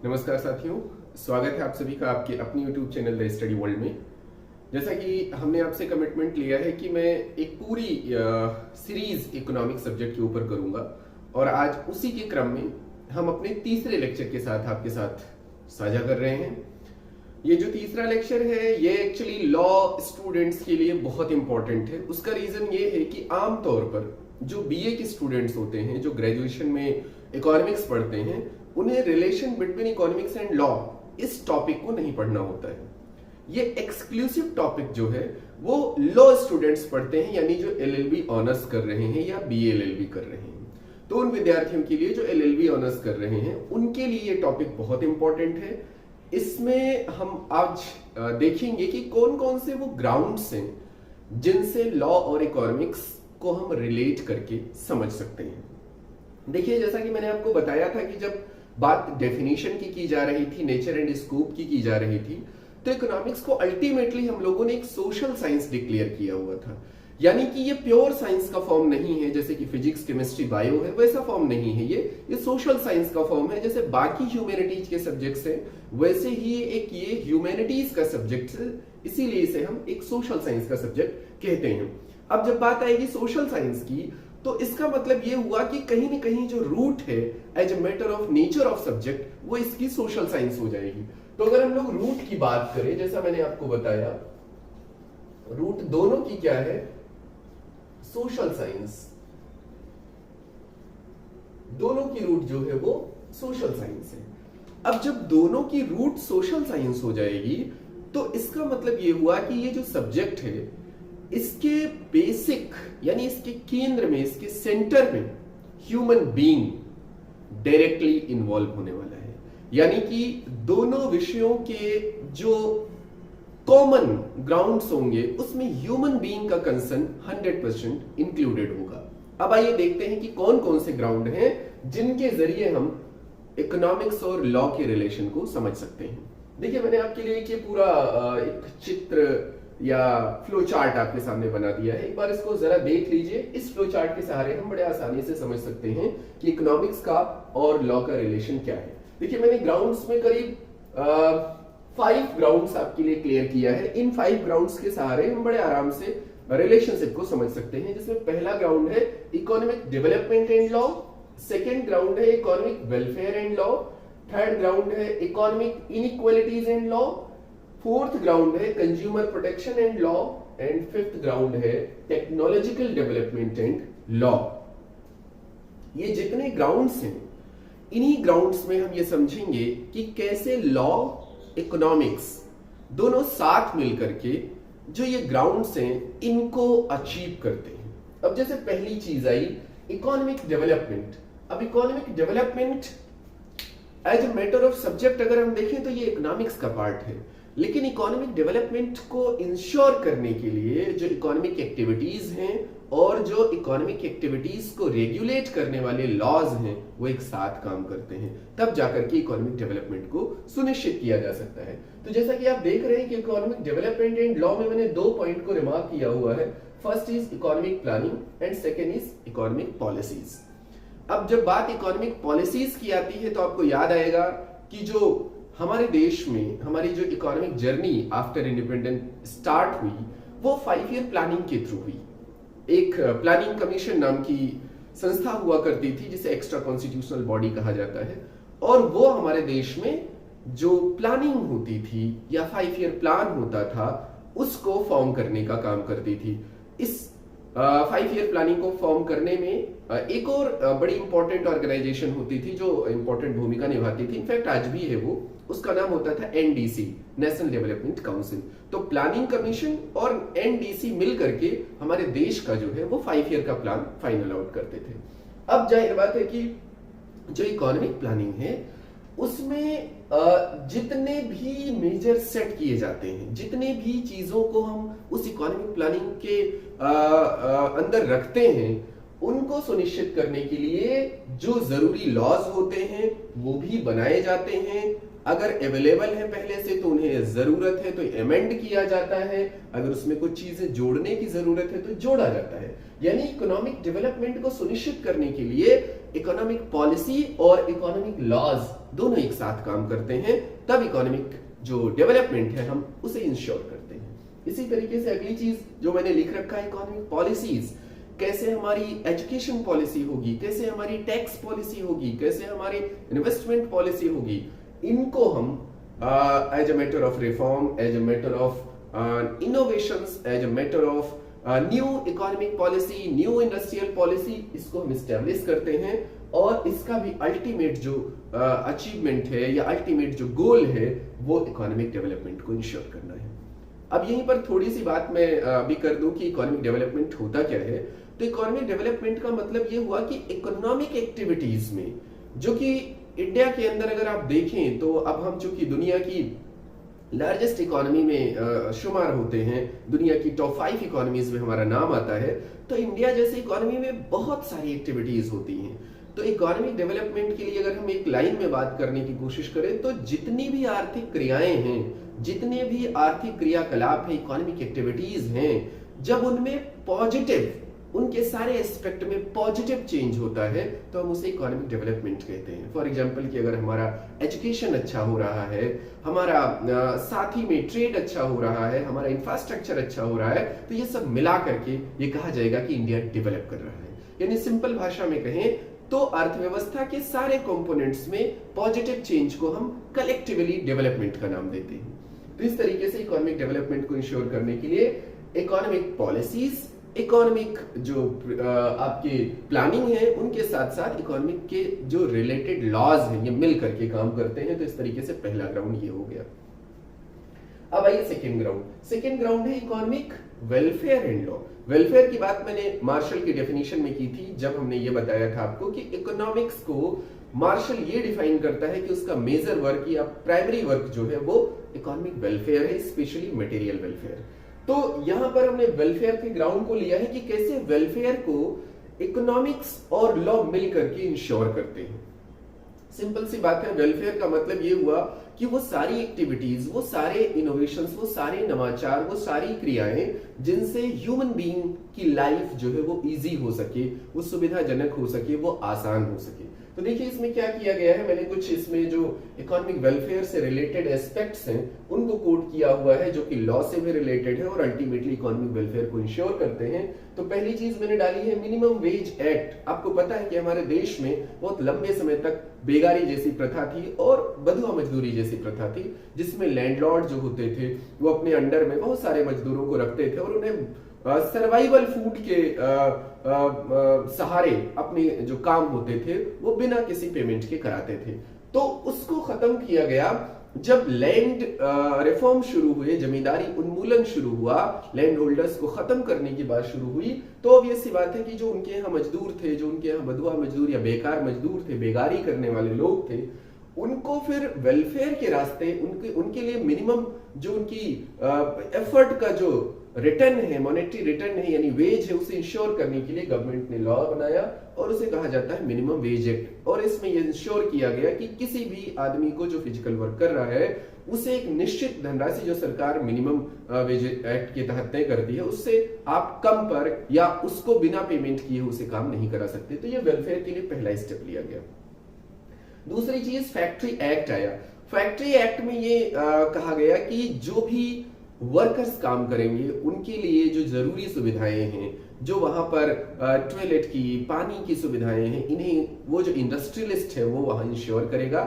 नमस्कार साथियों, स्वागत है आप सभी का आपके अपनी YouTube channel the study world में। जैसा कि हमने आपसे कमिटमेंट लिया है कि मैं एक पूरी सीरीज इकोनॉमिक सब्जेक्ट के ऊपर करूंगा और आज उसी के क्रम में हम अपने तीसरे लेक्चर के साथ आपके साथ साझा कर रहे हैं। ये जो तीसरा लेक्चर है ये एक्चुअली लॉ स्टूडेंट्स के लिए बहुत इंपॉर्टेंट है। उसका रीजन ये है कि आमतौर पर जो बीए के स्टूडेंट्स होते हैं, जो ग्रेजुएशन में इकोनॉमिक्स पढ़ते हैं, उन्हें relation between economics and law इस टॉपिक को नहीं पढ़ना होता है। ये एक्सक्लूसिव टॉपिक जो है वो लॉ स्टूडेंट्स पढ़ते हैं, यानी जो एलएलबी ऑनर्स कर रहे हैं या बीए एलएलबी कर रहे हैं। तो उन विद्यार्थियों के लिए जो एलएलबी ऑनर्स कर रहे हैं उनके लिए ये टॉपिक बहुत इंपॉर्टेंट है। इसमें हम आज देखेंगे कि कौन कौन से वो ग्राउंड्स हैं जिनसे लॉ और इकोनॉमिक्स को हम रिलेट करके समझ सकते हैं। देखिए, जैसा कि मैंने आपको बताया था कि जब बात डेफिनेशन की जा रही थी, नेचर एंड स्कोप की जा रही थी, तो इकोनॉमिक्स को अल्टीमेटली हम लोगों ने एक सोशल साइंस डिक्लेयर किया हुआ था। यानी कि ये प्योर साइंस का फॉर्म नहीं है, जैसे कि फिजिक्स, केमिस्ट्री, बायो है, वैसा फॉर्म नहीं है। ये सोशल साइंस का फॉर्म है। जैसे बाकी ह्यूमैनिटीज के सब्जेक्ट्स हैं वैसे ही एक ये ह्यूमैनिटीज का सब्जेक्ट है, इसीलिए इसे हम एक सोशल साइंस का सब्जेक्ट कहते हैं। अब जब बात आएगी सोशल साइंस की, तो इसका मतलब ये हुआ कि कहीं ना कहीं जो रूट है as a matter of nature of subject वो इसकी सोशल साइंस हो जाएगी। तो अगर हम लोग रूट की बात करें, जैसा मैंने आपको बताया, रूट दोनों की क्या है? Social science. दोनों की रूट जो है वो सोशल साइंस है। अब जब दोनों की रूट सोशल साइंस हो जाएगी तो इसका मतलब ये हुआ कि ये जो सब्जेक्ट है इसके बेसिक यानी इसके केंद्र में, इसके सेंटर में ह्यूमन बीइंग डायरेक्टली इन्वॉल्व होने वाला है। यानी कि दोनों विषयों के जो कॉमन ग्राउंड्स होंगे उसमें ह्यूमन बीइंग का कंसर्न 100% इंक्लूडेड होगा। अब आइए देखते हैं कि कौन कौन से ग्राउंड हैं जिनके जरिए हम इकोनॉमिक्स और लॉ के रिलेशन को समझ सकते हैं। देखिए, मैंने आपके लिए ये पूरा एक चित्र या फ्लो चार्ट आपके सामने बना दिया है। एक बार इसको जरा देख लीजिए। इस फ्लो चार्ट के सहारे हम बड़े आसानी से समझ सकते हैं कि इकोनॉमिक्स का और लॉ का रिलेशन क्या है। देखिए, मैंने ग्राउंड्स में करीब 5 ग्राउंड्स आपके लिए क्लियर किया है। इन 5 ग्राउंड्स के सहारे हम बड़े आराम से रिलेशनशिप को समझ सकते हैं, जिसमें पहला ग्राउंड है economic development and law, second ground है economic welfare and law, third ground है economic inequalities and law, fourth ground है consumer protection and law, and fifth ground है टेक्नोलॉजिकल डेवलपमेंट एंड लॉ। ये जितने ग्राउंड्स हैं, इन्हीं grounds में हम ये समझेंगे कि कैसे लॉ, इकोनॉमिक्स दोनों साथ मिलकर के जो ये ग्राउंड्स हैं इनको अचीव करते हैं। अब जैसे पहली चीज आई इकोनॉमिक डेवलपमेंट। अब economic development as a matter of subject अगर हम देखें तो ये इकोनॉमिक्स का पार्ट है, लेकिन इकोनॉमिक डेवलपमेंट को इंश्योर करने के लिए जो इकोनॉमिक एक्टिविटीज हैं और जो इकोनॉमिक एक्टिविटीज को रेगुलेट करने वाले लॉज हैं वो एक साथ काम करते हैं, तब जाकर के इकोनॉमिक डेवलपमेंट को सुनिश्चित किया जा सकता है। तो जैसा कि आप देख रहे हैं कि इकोनॉमिक डेवलपमेंट एंड लॉ में मैंने 2 पॉइंट को रिमार्क किया हुआ है। First is economic planning and second is economic policies. अब जब बात इकोनॉमिक पॉलिसीज की आती है तो आपको याद आएगा कि जो हमारे देश में हमारी जो economic journey after independence start हुई वो 5 ईयर प्लानिंग के थ्रू हुई। एक प्लानिंग कमीशन नाम की संस्था हुआ करती थी जिसे एक्स्ट्रा कॉन्स्टिट्यूशनल बॉडी कहा जाता है, और वो हमारे देश में जो प्लानिंग होती थी या 5 ईयर प्लान होता था उसको फॉर्म करने का काम करती थी। इस 5 ईयर प्लानिंग को फॉर्म करने में एक और बड़ी इंपॉर्टेंट ऑर्गेनाइजेशन होती थी जो इंपॉर्टेंट भूमिका निभाती थी, इनफैक्ट आज भी है वो, उसका नाम होता था एनडीसी, नेशनल डेवलपमेंट काउंसिल। तो प्लानिंग कमीशन और एनडीसी मिल करके हमारे देश का जो है वो 5 ईयर का प्लान फाइनल आउट करते थे। अब जाहिर बात है कि जो इकोनॉमिक प्लानिंग है उसमें जितने भी मेजर सेट किए जाते हैं, जितने भी चीजों को हम उस इकोनॉमिक प्लानिंग के अंदर रखते हैं, उनको सुनिश्चित करने के लिए जो जरूरी लॉज होते हैं वो भी बनाए जाते हैं। अगर अवेलेबल है पहले से तो उन्हें जरूरत है तो अमेंड किया जाता है, अगर उसमें कुछ चीजें जोड़ने की जरूरत है तो जोड़ा जाता है। यानी इकोनॉमिक डेवलपमेंट को सुनिश्चित करने के लिए इकोनॉमिक पॉलिसी और इकोनॉमिक लॉज दोनों एक साथ काम करते हैं, तब इकोनॉमिक जो डेवलपमेंट है हम उसे इंश्योर करते हैं। इसी तरीके से अगली चीज जो मैंने लिख रखा है इकोनॉमिक पॉलिसीज, कैसे हमारी एजुकेशन पॉलिसी होगी, कैसे हमारी टैक्स पॉलिसी होगी, कैसे हमारी इन्वेस्टमेंट पॉलिसी होगी, इनको हम as a matter of reform, as a matter of innovations, as a matter of new economic policy, new industrial policy, इसको हम स्टैब्लिश करते हैं। और इसका भी अल्टीमेट जो अचीवमेंट है या अल्टीमेट जो गोल है वो इकोनॉमिक डेवलपमेंट को इंश्योर करना है। अब यहीं पर थोड़ी सी बात मैं भी कर दूं कि इकोनॉमिक डेवलपमेंट होता क्या है। तो इकोनॉमिक डेवलपमेंट का मतलब ये हुआ कि इकोनॉमिक एक्टिविटीज में, जो कि इंडिया के अंदर अगर आप देखें तो अब हम चूंकि दुनिया की लार्जेस्ट इकोनॉमी में शुमार होते हैं, दुनिया की टॉप 5 इकोनॉमीज में हमारा नाम आता है, तो इंडिया जैसी इकोनॉमी में बहुत सारी एक्टिविटीज होती हैं। तो इकोनॉमिक डेवलपमेंट के लिए अगर हम एक लाइन में बात करने की कोशिश करें तो जितनी भी आर्थिक क्रियाएं हैं, जितने भी आर्थिक क्रियाकलाप है, इकोनॉमिक एक्टिविटीज हैं, जब उनमें पॉजिटिव, उनके सारे एस्पेक्ट में पॉजिटिव चेंज होता है तो हम उसे इकोनॉमिक डेवलपमेंट कहते हैं। फॉर एग्जांपल कि अगर हमारा एजुकेशन अच्छा हो रहा है, हमारा साथ ही में ट्रेड अच्छा हो रहा है, हमारा इंफ्रास्ट्रक्चर अच्छा हो रहा है, तो ये सब मिला करके ये कहा जाएगा कि इंडिया डेवलप कर रहा है। यानी सिंपल भाषा में कहें तो अर्थव्यवस्था के सारे कंपोनेंट्स में पॉजिटिव चेंज को हम कलेक्टिवली डेवलपमेंट का नाम देते हैं। तो इस तरीके से इकोनॉमिक डेवलपमेंट को इंश्योर करने के लिए इकोनॉमिक पॉलिसीज, इकोनॉमिक जो आपकी प्लानिंग है, उनके साथ साथ इकोनॉमिक के जो रिलेटेड लॉज हैं ये मिल करके काम करते हैं। तो इस तरीके से पहला ग्राउंड ये हो गया। अब आइए सेकेंड ग्राउंड। सेकेंड ग्राउंड है economic welfare and law. Welfare की बात मैंने मार्शल की डेफिनेशन में की थी, जब हमने ये बताया था आपको कि इकोनॉमिक्स को मार्शल ये डिफाइन करता है कि उसका मेजर वर्क या प्राइमरी वर्क जो है वो इकोनॉमिक वेलफेयर है, स्पेशली मटेरियल वेलफेयर। तो यहां पर हमने वेलफेयर के ग्राउंड को लिया है कि कैसे वेलफेयर को इकोनॉमिक्स और लॉ मिलकर के इंश्योर करते हैं। सिंपल सी बात है, वेलफेयर का मतलब ये हुआ कि वो सारी एक्टिविटीज, वो सारे इनोवेशंस, वो सारे नवाचार, वो सारी क्रियाएं जिनसे ह्यूमन बीइंग की लाइफ जो है वो इजी हो सके, वो सुविधाजनक हो सके, वो आसान हो सके। तो देखिए इसमें क्या किया गया है, मैंने कुछ इसमें जो इकोनॉमिक वेलफेयर से रिलेटेड एस्पेक्ट्स हैं उनको कोट किया हुआ है, जो कि लॉ से भी रिलेटेड है और अल्टीमेटली इकोनॉमिक वेलफेयर को इंश्योर करते हैं। तो पहली चीज मैंने डाली है मिनिमम वेज एक्ट। आपको पता है कि हमारे देश में बहुत लंबे समय तक बेगारी जैसी प्रथा थी और बंधुआ मजदूरी जैसी प्रथा थी, जिसमें लैंडलॉर्ड जो होते थे वो अपने अंडर में बहुत सारे मजदूरों को रखते थे और उन्हें सर्वाइवल फूड के सहारे अपने जो काम होते थे वो बिना किसी पेमेंट के कराते थे। तो उसको खत्म किया गया जब लैंड रिफॉर्म शुरू हुए, जमींदारी उन्मूलन शुरू हुआ, लैंड होल्डर्स को खत्म करने की बात शुरू हुई। तो अब ये सी बात है कि जो उनके यहाँ मजदूर थे, जो उनके यहाँ बंधुआ मजदूर या बेकार मजदूर थे, बेगारी करने वाले लोग थे, उनको फिर वेलफेयर के रास्ते उनके लिए मिनिमम जो उनकी एफर्ट का जो रिटर्न है, मॉनेटरी रिटर्न है यानी वेज है, उसे इंश्योर करने के लिए गवर्नमेंट ने लॉ बनाया और उसे कहा जाता है मिनिमम वेज एक्ट। और इसमें यह इंश्योर किया गया कि किसी भी आदमी को जो फिजिकल वर्क कर रहा है उसे एक निश्चित धनराशि जो सरकार मिनिमम वेज एक्ट के तहत तय करती है, उससे आप कम पर या उसको बिना पेमेंट किए उसे काम नहीं करा सकते। तो ये वेलफेयर के लिए पहला स्टेप लिया गया। दूसरी चीज फैक्ट्री एक्ट आया। फैक्ट्री एक्ट में ये कहा गया कि जो भी वर्कर्स काम करेंगे उनके लिए जो जरूरी सुविधाएं हैं, जो वहां पर टॉयलेट की, पानी की सुविधाएं हैं, इन्हें वो जो इंडस्ट्रियलिस्ट है वो वहां इंश्योर करेगा।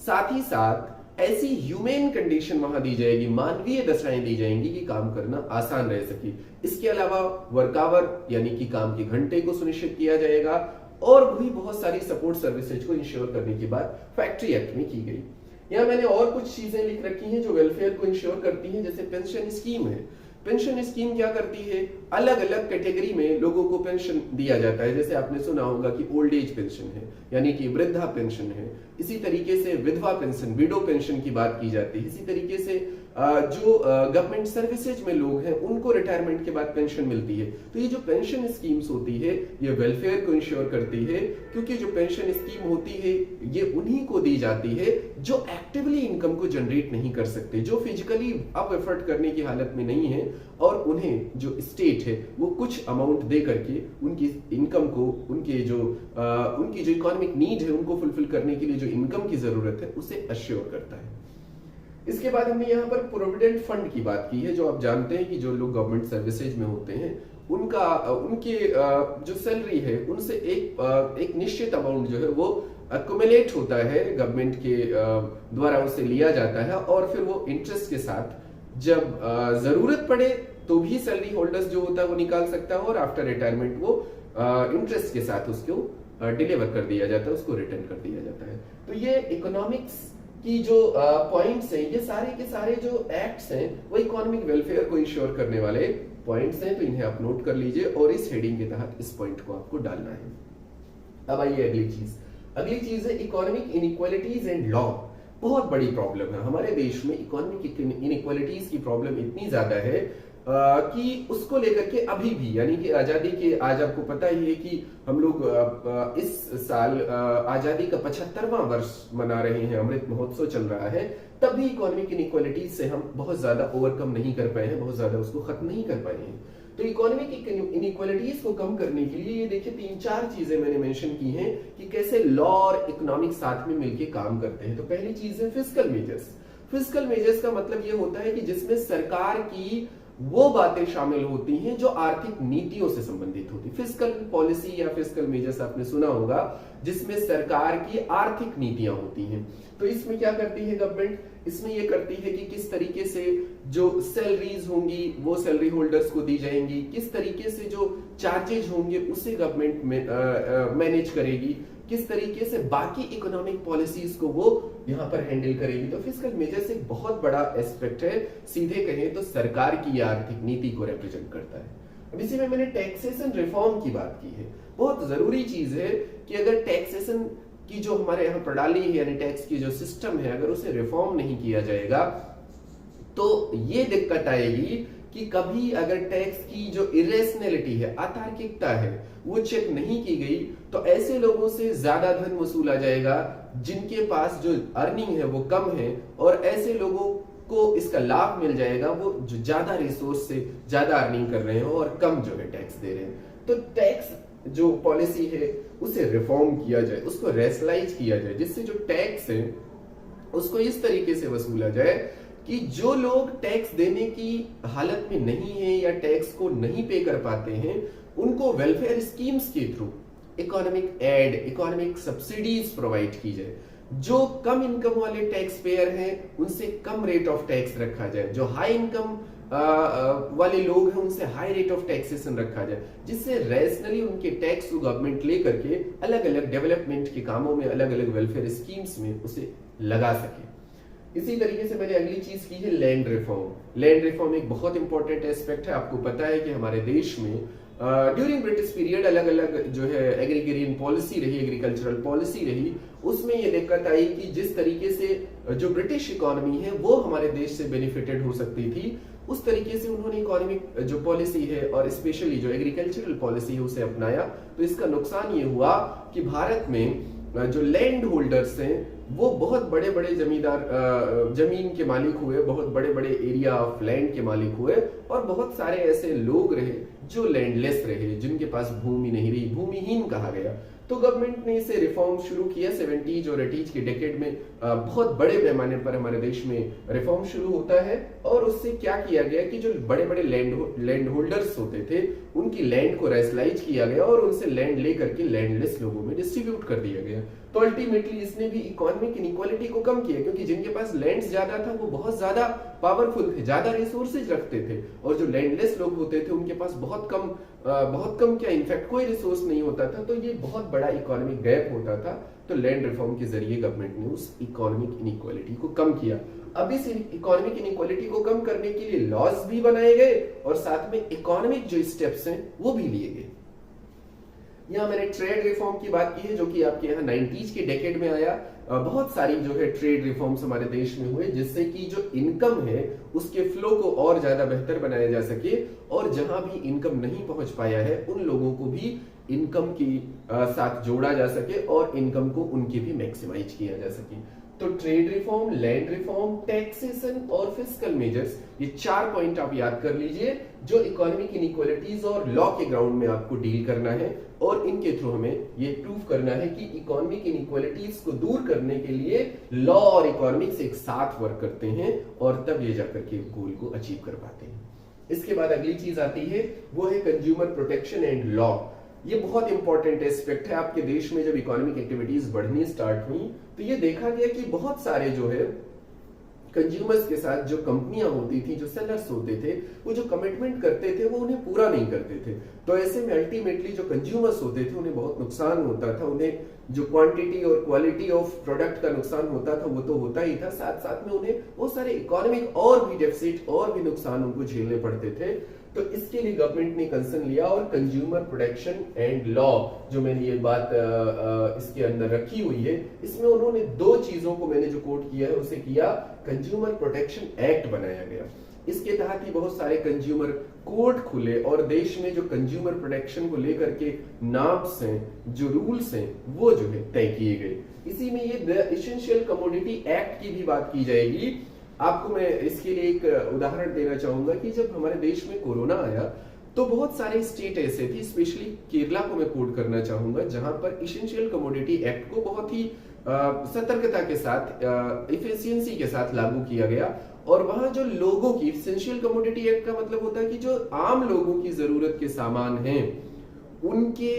साथ ही साथ ऐसी ह्यूमन कंडीशन वहां दी जाएगी, मानवीय दशाएं दी जाएंगी कि काम करना आसान रह सके। इसके अलावा वर्क आवर यानी कि काम के घंटे को सुनिश्चित किया जाएगा और भी बहुत सारी सपोर्ट सर्विसेज को इंश्योर करने की बात फैक्ट्री एक्ट में की गई। यहाँ मैंने और कुछ चीजें लिख रखी हैं जो वेलफेयर को इंश्योर करती हैं, जैसे पेंशन स्कीम है। पेंशन स्कीम क्या करती है, अलग अलग कैटेगरी में लोगों को पेंशन दिया जाता है। जैसे आपने सुना होगा कि ओल्ड एज पेंशन है यानी कि वृद्धा पेंशन है, इसी तरीके से विधवा पेंशन, विडो पेंशन की बात की जाती है, इसी तरीके से जो गवर्नमेंट सर्विसेज में लोग हैं उनको रिटायरमेंट के बाद पेंशन मिलती है। तो ये जो पेंशन स्कीम्स होती है ये वेलफेयर को इंश्योर करती है, क्योंकि जो पेंशन स्कीम होती है ये उन्हीं को दी जाती है जो एक्टिवली इनकम को जनरेट नहीं कर सकते, जो फिजिकली अब एफर्ट करने की हालत में नहीं है, और उन्हें जो स्टेट है वो कुछ अमाउंट दे करके उनकी इनकम को, उनकी जो इकोनॉमिक नीड है उनको फुलफिल करने के लिए जो इनकम की जरूरत है उसे अश्योर करता है। इसके बाद हमने यहाँ पर प्रोविडेंट फंड की बात की है। जो आप जानते हैं कि जो लोग गवर्नमेंट सर्विसेज में होते हैं उनके जो सैलरी है उनसे एक निश्चित अमाउंट जो है वो अक्यूमुलेट होता है, गवर्नमेंट के द्वारा उसे लिया जाता है, और फिर वो इंटरेस्ट के साथ जब जरूरत पड़े तो भी सैलरी होल्डर्स जो होता है वो निकाल सकता है, और आफ्टर रिटायरमेंट वो इंटरेस्ट के साथ उसको डिलीवर कर दिया जाता है, उसको रिटर्न कर दिया जाता है। तो ये इकोनॉमिक्स की जो पॉइंट्स हैं, ये सारे के सारे जो एक्ट्स हैं वो इकोनॉमिक वेलफेयर को इंश्योर करने वाले पॉइंट्स हैं। तो इन्हें आप नोट कर लीजिए और इस हेडिंग के तहत इस पॉइंट को आपको डालना है। अब आइए अगली चीज है इकोनॉमिक इनइक्वालिटीज एंड लॉ। बहुत बड़ी प्रॉब्लम है हमारे देश में, इकोनॉमिक इनइक्वालिटीज की प्रॉब्लम इतनी ज्यादा है कि उसको लेकर के अभी भी, यानी कि आजादी के, आज आपको पता ही है कि हम लोग इस साल आजादी का 75वां वर्ष मना रहे हैं, अमृत महोत्सव चल रहा है, तब भी इकोनॉमिक इनइक्वालिटीज से हम बहुत ज्यादा ओवरकम नहीं कर पाए हैं, बहुत ज्यादा उसको खत्म नहीं कर पाए हैं। तो इकोनॉमिक इनइक्वालिटीज को कम करने के लिए ये देखिए 3-4 चीजें मैंने मेंशन की हैं कि कैसे लॉ और इकोनॉमिक साथ में मिलकर काम करते हैं। तो पहली चीज है फिस्कल मेजर्स। फिस्कल मेजर्स का मतलब ये होता है कि जिसमें सरकार की वो बातें शामिल होती हैं जो आर्थिक नीतियों से संबंधित होती है। फिस्कल पॉलिसी या फिस्कल मेजर्स आपने सुना होगा, जिसमें सरकार की आर्थिक नीतियां होती हैं। तो इसमें क्या करती है गवर्नमेंट? इसमें ये करती है कि किस तरीके से जो सैलरीज होंगी वो सैलरी होल्डर्स को दी जाएंगी, किस तरीके से जो चार्जेज होंगे उसे गवर्नमेंट मैनेज करेगी, किस तरीके से बाकी इकोनॉमिक पॉलिसीज को वो यहां पर हैंडल करेगी। तो फिस्कल मेजर्स एक बहुत बड़ा एस्पेक्ट है, सीधे कहें तो सरकार की आर्थिक नीति को रिप्रेजेंट करता है। अब इसी में मैंने टैक्सेशन रिफॉर्म की बात की है। बहुत जरूरी चीज है कि अगर टैक्सेशन की जो हमारे यहाँ प्रणाली है, यानी टैक्स की जो सिस्टम है, अगर उसे रिफॉर्म नहीं किया जाएगा तो ये दिक्कत आएगी कि कभी अगर टैक्स की जो इरेशनैलिटी है, अतार्किकता है, वो चेक नहीं की गई तो ऐसे लोगों से ज्यादा धन वसूला जाएगा जिनके पास जो अर्निंग है वो कम है, और ऐसे लोगों को इसका लाभ मिल जाएगा वो जो ज्यादा रिसोर्स से ज्यादा अर्निंग कर रहे हो और कम जो है टैक्स दे रहे हैं। तो टैक्स जो पॉलिसी है उसे रिफॉर्म किया जाए, उसको रेशनलाइज किया जाए, जिससे जो टैक्स है उसको इस तरीके से वसूला जाए कि जो लोग टैक्स देने की हालत में नहीं है या टैक्स को नहीं पे कर पाते हैं उनको वेलफेयर स्कीम्स के through economic aid, economic subsidies provide की जाए। जो कम इनकम वाले टैक्स पेयर हैं उनसे कम रेट ऑफ टैक्स रखा जाए, जो हाई इनकम वाले लोग हैं उनसे हाई रेट ऑफ टैक्सेशन रखा जाए, जिससे रैशनली उनके टैक्स को गवर्नमेंट लेकर के अलग अलग डेवलपमेंट के कामों में, अलग अलग वेलफेयर स्कीम्स में उसे लगा सके। इसी तरीके से मैंने अगली चीज की है लैंड रिफॉर्म। लैंड रिफॉर्म एक बहुत इंपॉर्टेंट एस्पेक्ट है। आपको पता है कि हमारे देश में ड्यूरिंग ब्रिटिश पीरियड अलग अलग जो है एग्रीगेरियन पॉलिसी रही, एग्रीकल्चरल पॉलिसी रही, उसमें ये दिक्कत आई कि जिस तरीके से जो ब्रिटिश इकोनॉमी है वो हमारे देश से बेनिफिटेड हो सकती थी, उस तरीके से उन्होंने इकोनॉमिक जो पॉलिसी है और स्पेशली जो एग्रीकल्चरल पॉलिसी है उसे अपनाया। तो इसका नुकसान ये हुआ कि भारत में जो लैंड होल्डर्स हैं वो बहुत बड़े बड़े जमींदार, जमीन के मालिक हुए, बहुत बड़े बड़े एरिया ऑफ लैंड के मालिक हुए, और बहुत सारे ऐसे लोग रहे जो लैंडलेस रहे, जिनके पास भूमि नहीं रही, भूमिहीन कहा गया। तो गवर्नमेंट ने इसे रिफॉर्म शुरू किया 70s और 80s के डेकेड में। बहुत बड़े पैमाने पर हमारे देश में रिफॉर्म शुरू होता है, और उससे क्या किया गया कि जो बड़े बड़े लैंड होल्डर्स होते थे उनकी लैंड को रेशनलाइज किया गया और उनसे लैंड लेकर के लैंडलेस लोगों में डिस्ट्रीब्यूट कर दिया गया। तो अल्टीमेटली इसने भी इकोनॉमिक इनइक्वालिटी को कम किया, क्योंकि जिनके पास लैंड ज्यादा था वो बहुत ज्यादा पावरफुल थे, ज्यादा रिसोर्सेज रखते थे, और जो लैंडलेस लोग होते थे उनके पास बहुत कम क्या इनफैक्ट कोई रिसोर्स नहीं होता था। तो ये बहुत बड़ा इकोनॉमिक गैप होता था। तो लैंड रिफॉर्म के जरिए गवर्नमेंट ने उस इकोनॉमिक इनइक्वालिटी को कम किया। अब इस इकोनॉमिक इनइक्वालिटी को कम करने के लिए लॉज भी बनाए गए और साथ में इकोनॉमिक जो स्टेप्स हैं वो भी लिए गए। यहाँ मैंने ट्रेड रिफॉर्म की बात की है जो कि आपके यहाँ 90s के डेकेड में आया। बहुत सारी जो है ट्रेड रिफॉर्म्स हमारे देश में हुए जिससे कि जो इनकम है उसके फ्लो को और ज्यादा बेहतर बनाया जा सके और जहां भी इनकम नहीं पहुंच पाया है उन लोगों को भी इनकम की साथ जोड़ा जा सके और इनकम को उनके भी मैक्सिमाइज किया जा सके। तो trade reform, land reform, taxation और फिस्कल मेजर्स, ये 4 पॉइंट आप याद कर लीजिए जो इकोनॉमिक इनइक्वालिटीज और लॉ के ग्राउंड में आपको डील करना है और इनके थ्रू हमें ये प्रूव करना है कि इकोनॉमिक इनइक्वालिटीज को दूर करने के लिए लॉ और इकोनॉमिक्स एक साथ वर्क करते हैं और तब ये जाकर के गोल को अचीव कर पाते हैं। इसके बाद अगली चीज आती है वो है कंज्यूमर प्रोटेक्शन एंड लॉ। ये बहुत इंपॉर्टेंट एस्पेक्ट है। आपके देश में जब इकोनॉमिक एक्टिविटीज बढ़नी स्टार्ट हुई तो ये देखा गया कि बहुत सारे जो है कंज्यूमर्स के साथ जो कंपनियां होती थी, जो सेलर्स होते थे, वो जो कमिटमेंट करते थे वो उन्हें पूरा नहीं करते थे। तो ऐसे में अल्टीमेटली जो कंज्यूमर्स होते थे उन्हें बहुत नुकसान होता था। उन्हें जो क्वांटिटी और क्वालिटी ऑफ प्रोडक्ट का नुकसान होता था वो तो होता ही था, साथ साथ में उन्हें बहुत सारे इकोनॉमिक और भी डेफिसिट और भी नुकसान उनको झेलने पड़ते थे। तो इसके लिए गवर्नमेंट ने कंसर्न लिया और कंज्यूमर प्रोटेक्शन एंड लॉ जो मैंने ये बात इसके अंदर रखी हुई है, इसमें उन्होंने 2 चीजों को मैंने जो कोट किया है उसे किया, कंज्यूमर प्रोटेक्शन एक्ट बनाया गया। इसके तहत ही बहुत सारे कंज्यूमर कोर्ट खुले और देश में जो कंज्यूमर प्रोटेक्शन को लेकर के नॉर्म्स हैं, जो रूल्स हैं, वो जो है तय किए गए। इसी में ये द एसेंशियल कमोडिटी एक्ट की भी बात की जाएगी। आपको मैं इसके लिए एक उदाहरण देना चाहूंगा कि जब हमारे देश में कोरोना आया तो बहुत सारे स्टेट ऐसे थे, स्पेशली केरला को मैं कोट करना चाहूंगा, जहां पर एसेंशियल कमोडिटी एक्ट को बहुत ही सतर्कता के साथ, इफिशियंसी के साथ लागू किया गया। और वहां जो लोगों की, एसेंशियल कमोडिटी एक्ट का मतलब होता है कि जो आम लोगों की जरूरत के सामान हैं उनके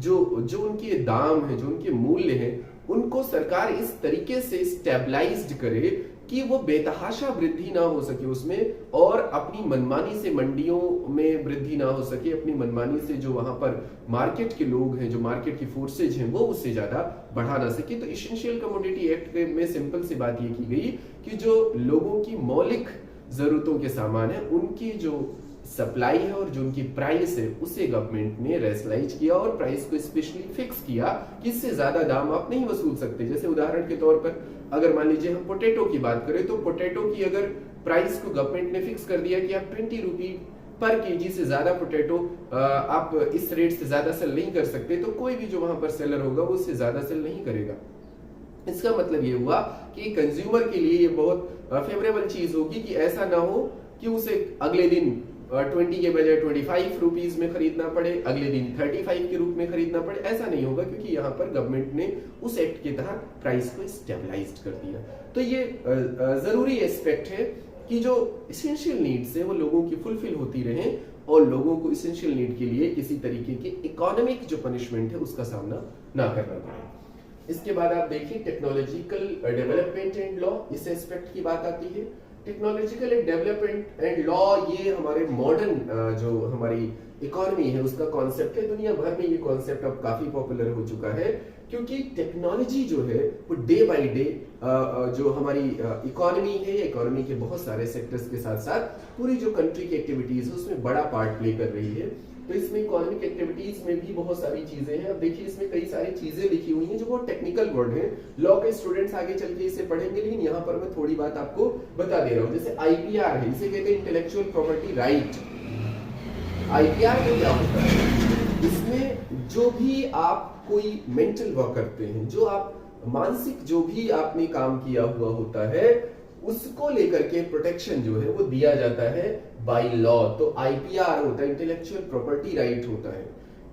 जो उनके दाम है, जो उनके मूल्य हैं, उनको सरकार इस तरीके से स्टेबलाइज्ड करे कि वो बेतहाशा वृद्धि ना हो सके उसमें और अपनी मनमानी से मंडियों में वृद्धि ना हो सके, अपनी मनमानी से जो वहां पर मार्केट के लोग हैं, जो मार्केट की फोर्सेज हैं, वो उससे ज्यादा बढ़ा ना सके। तो एसेंशियल कमोडिटी एक्ट में सिंपल सी बात ये की गई कि जो लोगों की मौलिक जरूरतों के सामान है उनकी जो सप्लाई है और जो उनकी प्राइस है उसे गवर्नमेंट ने रेशनलाइज किया और प्राइस को स्पेशली फिक्स किया कि इससे ज्यादा दाम आप नहीं वसूल सकते। जैसे उदाहरण के तौर पर अगर मान लीजिए हम पोटैटो की बात करें तो पोटैटो की अगर प्राइस को गवर्नमेंट ने फिक्स कर दिया कि आप 20 रुपी पर केजी से ज्यादा पोटैटो आप इस रेट से ज्यादा सेल नहीं कर सकते, तो कोई भी जो वहां पर सेलर होगा वो उससे ज्यादा सेल नहीं करेगा। इसका मतलब ये हुआ कि कंज्यूमर के लिए ये बहुत फेवरेबल चीज होगी कि ऐसा ना हो कि उसे अगले दिन 20 के बजाय 25 रुपीज में खरीदना पड़े, अगले दिन 35 के रूप में खरीदना पड़े। ऐसा नहीं होगा क्योंकि यहाँ पर गवर्नमेंट ने उस एक्ट के तहत प्राइस को स्टेबलाइज्ड कर दिया। तो ये जरूरी एस्पेक्ट है कि जो इसेंशियल नीड्स है वो लोगों की फुलफिल होती रहे और लोगों को इसेंशियल नीड के लिए किसी तरीके की इकोनॉमिक जो पनिशमेंट है उसका सामना ना करना पड़े। इसके बाद आप देखिए टेक्नोलॉजिकल डेवलपमेंट एंड लॉ, इस एस्पेक्ट की बात आती है। टेक्नोलॉजिकल डेवलपमेंट एंड लॉ ये हमारे मॉडर्न जो हमारी इकोनॉमी है उसका कॉन्सेप्ट है। दुनिया भर में ये कॉन्सेप्ट अब काफी पॉपुलर हो चुका है क्योंकि टेक्नोलॉजी जो है वो डे बाय डे जो हमारी इकोनॉमी है, इकोनॉमी के बहुत सारे सेक्टर्स के साथ साथ पूरी जो कंट्री की एक्टिविटीज है उसमें बड़ा पार्ट प्ले कर रही है। तो इसमें इकोनॉमिक एक्टिविटीज में भी बहुत सारी चीजें हैं। अब देखिए इसमें कई सारी चीजें लिखी हुई हैं जो बहुत टेक्निकल वर्ड हैं, लॉ के स्टूडेंट्स आगे चल के इसे पढ़ेंगे, लेकिन यहाँ पर मैं थोड़ी बात आपको बता दे रहा हूँ। जैसे आईपीआर है, इसे कहते हैं इंटेलेक्चुअल प्रॉपर्टी राइट। आईपीआर में क्या होता है, इसमें जो भी आप कोई मेंटल वर्क करते हैं, जो आप मानसिक जो भी आपने काम किया हुआ होता है उसको लेकर के प्रोटेक्शन जो है वो दिया जाता है बाय लॉ। तो आईपीआर होता है, इंटेलेक्चुअल प्रॉपर्टी राइट होता है।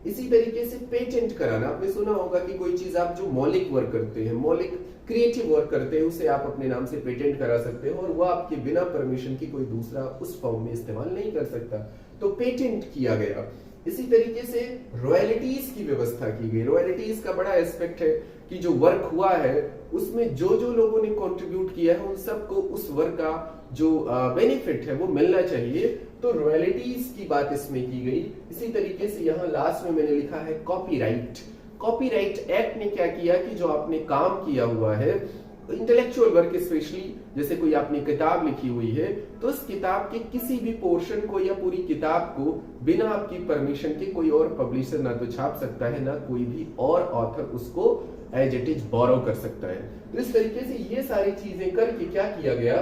इसी तरीके से पेटेंट कराना, आपने सुना होगा कि कोई चीज आप जो मौलिक वर्क करते हैं, मौलिक क्रिएटिव वर्क करते हैं, उसे आप अपने नाम से पेटेंट करा सकते हो और वो आपके बिना परमिशन की कोई दूसरा उस फॉर्म में इस्तेमाल नहीं कर सकता। तो पेटेंट किया गया। इसी तरीके से रॉयल्टीज की व्यवस्था की गई। रॉयल्टीज का बड़ा एस्पेक्ट है कि जो वर्क हुआ है उसमें जो जो लोगों ने कंट्रीब्यूट किया है उन सबको उस वर्क का जो बेनिफिट है वो मिलना चाहिए। तो रॉयल्टीज की बात इसमें की गई। इसी तरीके से यहाँ लास्ट में मैंने लिखा है कॉपीराइट। कॉपीराइट एक्ट ने क्या किया कि जो आपने काम किया हुआ है इंटेलेक्चुअल वर्क स्पेशली, जैसे कोई आपने किताब लिखी हुई है तो उस किताब के किसी भी पोर्शन को या पूरी किताब को बिना आपकी परमिशन के कोई और पब्लिशर ना तो छाप सकता है, ना कोई भी और ऑथर उसको एज इट इज बोरो कर सकता है। तो इस तरीके से ये सारी चीजें करके क्या किया गया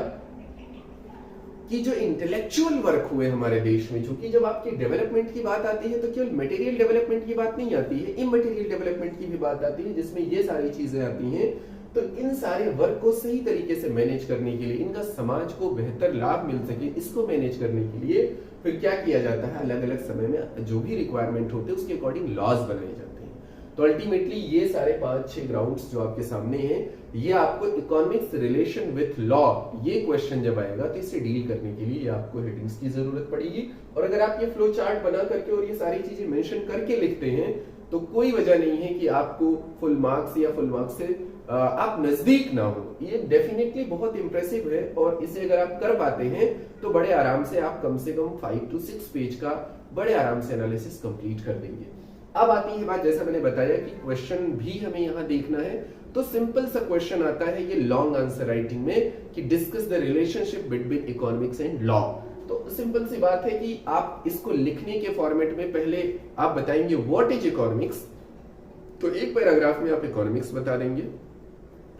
कि जो इंटेलेक्चुअल वर्क हुए हमारे देश में, क्योंकि जब आपकी डेवलपमेंट की बात आती है तो केवल मटेरियल डेवलपमेंट की बात नहीं आती है, इमटेरियल डेवलपमेंट की भी बात आती है, जिसमें ये सारी चीजें आती हैं। तो इन सारे वर्क को सही तरीके से मैनेज करने के लिए, इनका समाज को बेहतर लाभ मिल सके, इसको मैनेज करने के लिए फिर क्या किया जाता है, अलग अलग समय में जो भी रिक्वायरमेंट होते हैं उसके अकॉर्डिंग लॉज बनाए जाते हैं। तो अल्टीमेटली ये सारे 5-6 ग्राउंड्स जो आपके सामने हैं, ये आपको इकोनॉमिक्स रिलेशन विथ लॉ, ये क्वेश्चन जब आएगा तो इससे डील करने के लिए आपको हेडिंग्स की जरूरत पड़ेगी। और अगर आप ये फ्लो चार्ट बना करके और ये सारी चीजें मेंशन करके लिखते हैं तो कोई वजह नहीं है कि आपको फुल मार्क्स या फुल मार्क्स से आप नजदीक ना हो। ये डेफिनेटली बहुत इंप्रेसिव है और इसे अगर आप कर पाते हैं तो बड़े आराम से आप कम से कम 5 to 6 पेज का बड़े आराम से एनालिसिस कंप्लीट कर देंगे। अब आती है बात, जैसा मैंने बताया कि क्वेश्चन भी हमें यहां देखना है, तो सिंपल सा क्वेश्चन आता है ये लॉन्ग आंसर राइटिंग में कि discuss the relationship between economics and law. तो सिंपल सी बात है कि आप इसको लिखने के फॉर्मेट में पहले आप बताएंगे व्हाट इज इकोनॉमिक्स, तो एक पैराग्राफ में आप इकोनॉमिक्स बता देंगे,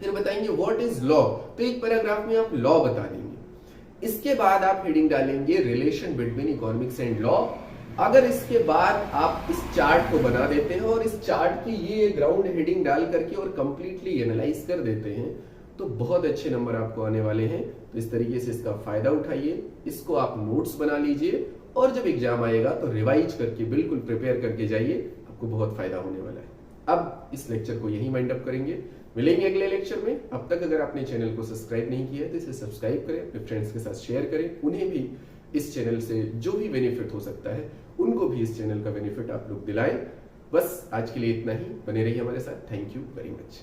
फिर बताएंगे व्हाट इज लॉ, तो एक पैराग्राफ में आप लॉ बता देंगे। इसके बाद आप हेडिंग डालेंगे relation between economics and law. अगर इसके बाद आप इस चार्ट को बना देते हैं और इस चार्ट की ये ग्राउंड हेडिंग डाल करके और कंप्लीटली एनालाइज कर देते हैं तो बहुत अच्छे नंबर आपको आने वाले हैं। तो इस तरीके से इसका फायदा उठाइए, इसको आप नोट्स बना लीजिए और जब एग्जाम आएगा तो रिवाइज करके बिल्कुल प्रिपेयर करके जाइए, आपको बहुत फायदा होने वाला है। अब इस लेक्चर को यहीं वाइंड अप करेंगे, मिलेंगे अगले लेक्चर में। अब तक अगर आपने चैनल को सब्सक्राइब नहीं किया है तो इसे सब्सक्राइब करें, अपने फ्रेंड्स के साथ शेयर करें, उन्हें भी इस चैनल से जो भी बेनिफिट हो सकता है उनको भी इस चैनल का बेनिफिट आप लोग दिलाएं। बस आज के लिए इतना ही, बने रहिए हमारे साथ। Thank you very much.